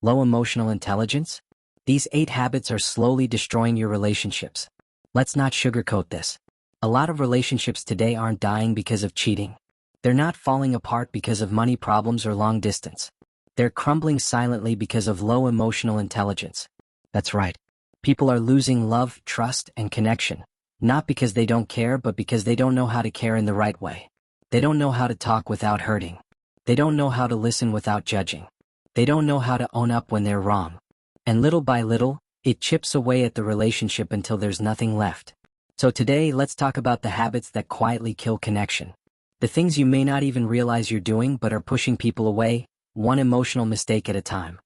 Low emotional intelligence? These 8 habits are slowly destroying your relationships. Let's not sugarcoat this. A lot of relationships today aren't dying because of cheating. They're not falling apart because of money problems or long distance. They're crumbling silently because of low emotional intelligence. That's right. People are losing love, trust, and connection. Not because they don't care, but because they don't know how to care in the right way. They don't know how to talk without hurting. They don't know how to listen without judging. They don't know how to own up when they're wrong. And little by little, it chips away at the relationship until there's nothing left. So today, let's talk about the habits that quietly kill connection. The things you may not even realize you're doing but are pushing people away, one emotional mistake at a time.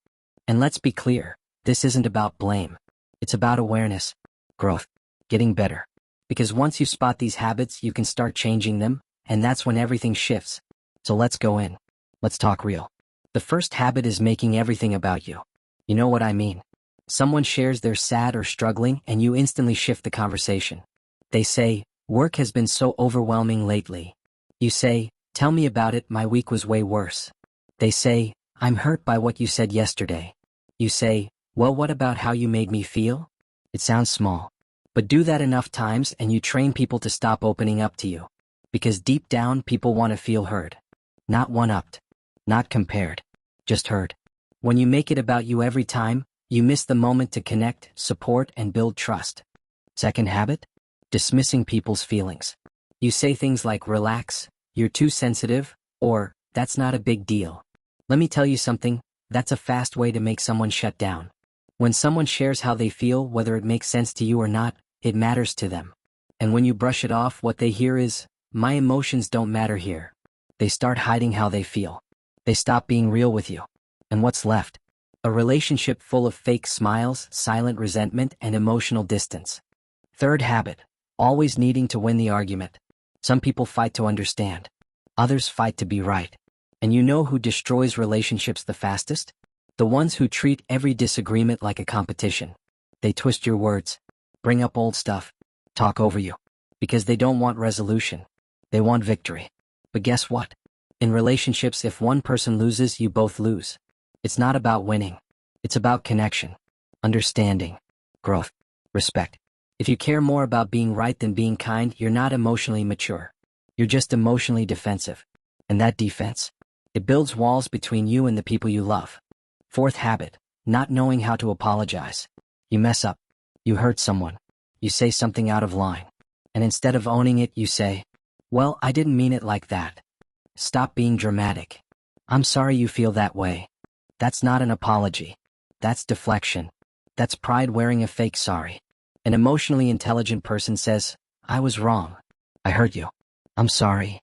And let's be clear, this isn't about blame. It's about awareness, growth, getting better. Because once you spot these habits, you can start changing them, and that's when everything shifts. So let's go in. Let's talk real. The first habit is making everything about you. You know what I mean? Someone shares they're sad or struggling, and you instantly shift the conversation. They say, "Work has been so overwhelming lately." You say, "Tell me about it, my week was way worse." They say, "I'm hurt by what you said yesterday." You say, "Well, what about how you made me feel?" It sounds small. But do that enough times and you train people to stop opening up to you. Because deep down, people want to feel heard. Not one-upped. Not compared. Just heard. When you make it about you every time, you miss the moment to connect, support, and build trust. Second habit? Dismissing people's feelings. You say things like, "Relax, you're too sensitive," or, "That's not a big deal." Let me tell you something, that's a fast way to make someone shut down. When someone shares how they feel, whether it makes sense to you or not, it matters to them. And when you brush it off, what they hear is, "My emotions don't matter here." They start hiding how they feel. They stop being real with you. And what's left? A relationship full of fake smiles, silent resentment, and emotional distance. Third habit, always needing to win the argument. Some people fight to understand. Others fight to be right. And you know who destroys relationships the fastest? The ones who treat every disagreement like a competition. They twist your words, bring up old stuff, talk over you. Because they don't want resolution. They want victory. But guess what? In relationships, if one person loses, you both lose. It's not about winning. It's about connection, understanding, growth, respect. If you care more about being right than being kind, you're not emotionally mature. You're just emotionally defensive. And that defense, it builds walls between you and the people you love. Fourth habit, not knowing how to apologize. You mess up. You hurt someone. You say something out of line. And instead of owning it, you say, "Well, I didn't mean it like that." Stop being dramatic. "I'm sorry you feel that way." That's not an apology. That's deflection. That's pride wearing a fake sorry. An emotionally intelligent person says, "I was wrong. I hurt you. I'm sorry."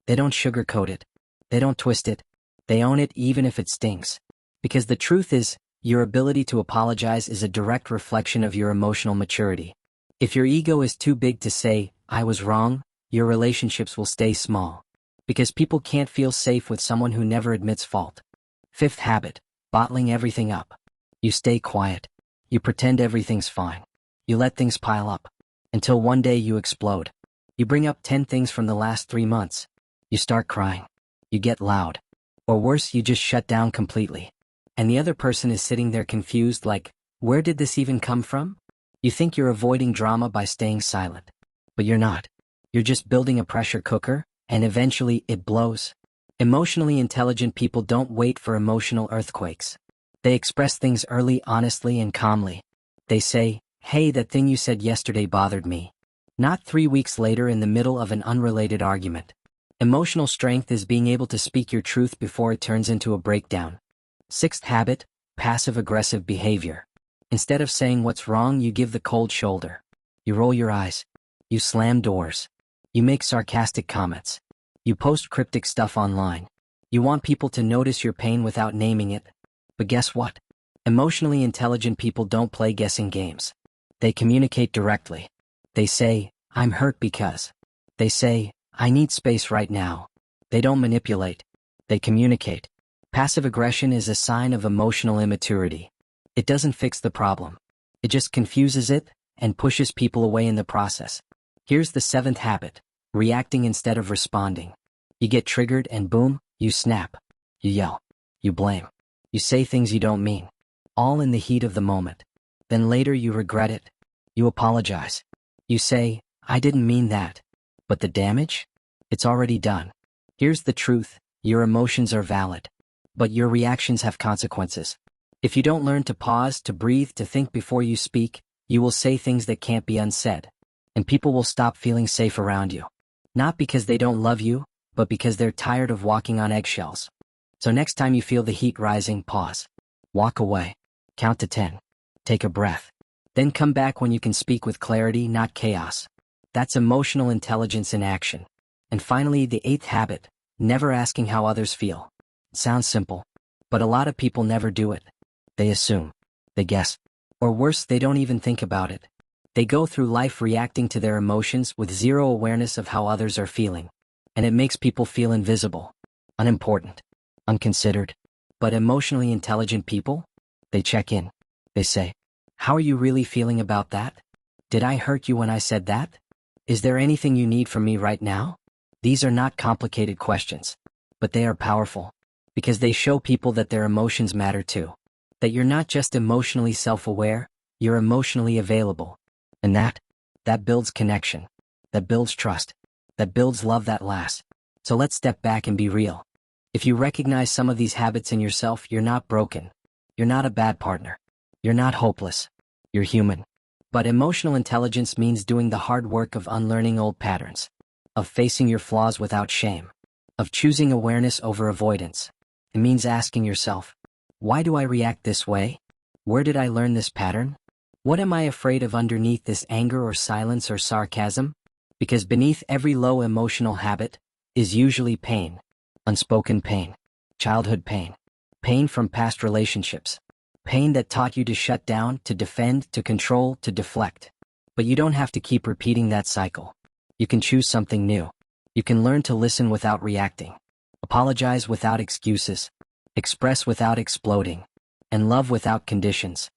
They don't sugarcoat it. They don't twist it. They own it even if it stings. Because the truth is, your ability to apologize is a direct reflection of your emotional maturity. If your ego is too big to say, "I was wrong," your relationships will stay small. Because people can't feel safe with someone who never admits fault. Fifth habit, bottling everything up. You stay quiet. You pretend everything's fine. You let things pile up. Until one day you explode. You bring up 10 things from the last 3 months. You start crying. You get loud. Or worse, you just shut down completely. And the other person is sitting there confused like, "Where did this even come from?" You think you're avoiding drama by staying silent. But you're not. You're just building a pressure cooker, and eventually it blows. Emotionally intelligent people don't wait for emotional earthquakes. They express things early, honestly, and calmly. They say, "Hey, that thing you said yesterday bothered me." Not 3 weeks later in the middle of an unrelated argument. Emotional strength is being able to speak your truth before it turns into a breakdown. Sixth habit, passive-aggressive behavior. Instead of saying what's wrong, you give the cold shoulder. You roll your eyes. You slam doors. You make sarcastic comments. You post cryptic stuff online. You want people to notice your pain without naming it. But guess what? Emotionally intelligent people don't play guessing games. They communicate directly. They say, "I'm hurt because." They say, "I need space right now." They don't manipulate. They communicate. Passive aggression is a sign of emotional immaturity. It doesn't fix the problem. It just confuses it and pushes people away in the process. Here's the seventh habit, reacting instead of responding. You get triggered and boom, you snap. You yell. You blame. You say things you don't mean. all in the heat of the moment. Then later you regret it. You apologize. You say, I didn't mean that. But the damage? It's already done. Here's the truth, your emotions are valid. But your reactions have consequences. If you don't learn to pause, to breathe, to think before you speak, you will say things that can't be unsaid. And people will stop feeling safe around you. Not because they don't love you, but because they're tired of walking on eggshells. So next time you feel the heat rising, pause. Walk away. Count to 10. Take a breath. Then come back when you can speak with clarity, not chaos. That's emotional intelligence in action. And finally, the 8th habit, never asking how others feel. It sounds simple, but a lot of people never do it. They assume. They guess. Or worse, they don't even think about it. They go through life reacting to their emotions with zero awareness of how others are feeling. And it makes people feel invisible, unimportant, unconsidered. But emotionally intelligent people? They check in. They say, how are you really feeling about that? Did I hurt you when I said that? Is there anything you need from me right now? These are not complicated questions, but they are powerful, because they show people that their emotions matter too. That you're not just emotionally self-aware, you're emotionally available. And that builds connection, that builds trust, that builds love that lasts. So let's step back and be real. If you recognize some of these habits in yourself, you're not broken. You're not a bad partner. You're not hopeless. You're human. But emotional intelligence means doing the hard work of unlearning old patterns, of facing your flaws without shame, of choosing awareness over avoidance. It means asking yourself, why do I react this way? Where did I learn this pattern? What am I afraid of underneath this anger or silence or sarcasm? Because beneath every low emotional habit is usually pain, unspoken pain, childhood pain, pain from past relationships, pain that taught you to shut down, to defend, to control, to deflect. But you don't have to keep repeating that cycle. You can choose something new. You can learn to listen without reacting, apologize without excuses, express without exploding, and love without conditions.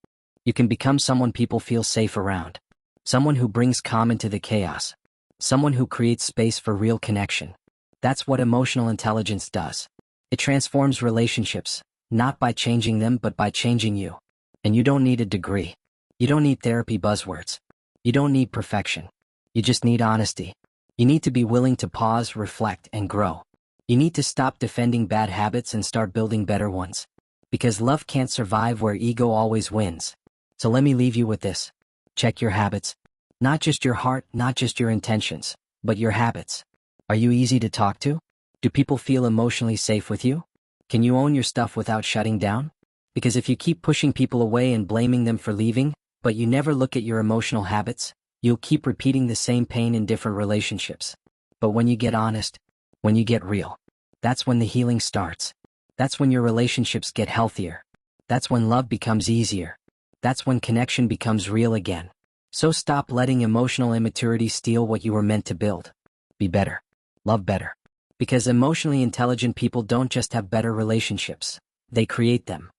You can become someone people feel safe around, someone who brings calm into the chaos, someone who creates space for real connection. That's what emotional intelligence does. It transforms relationships, not by changing them but by changing you. And you don't need a degree. You don't need therapy buzzwords. You don't need perfection. You just need honesty. You need to be willing to pause, reflect, and grow. You need to stop defending bad habits and start building better ones. Because love can't survive where ego always wins. So let me leave you with this. Check your habits. Not just your heart, not just your intentions, but your habits. Are you easy to talk to? Do people feel emotionally safe with you? Can you own your stuff without shutting down? Because if you keep pushing people away and blaming them for leaving, but you never look at your emotional habits, you'll keep repeating the same pain in different relationships. But when you get honest, when you get real, that's when the healing starts. That's when your relationships get healthier. That's when love becomes easier. That's when connection becomes real again. So stop letting emotional immaturity steal what you were meant to build. Be better. Love better. Because emotionally intelligent people don't just have better relationships, they create them.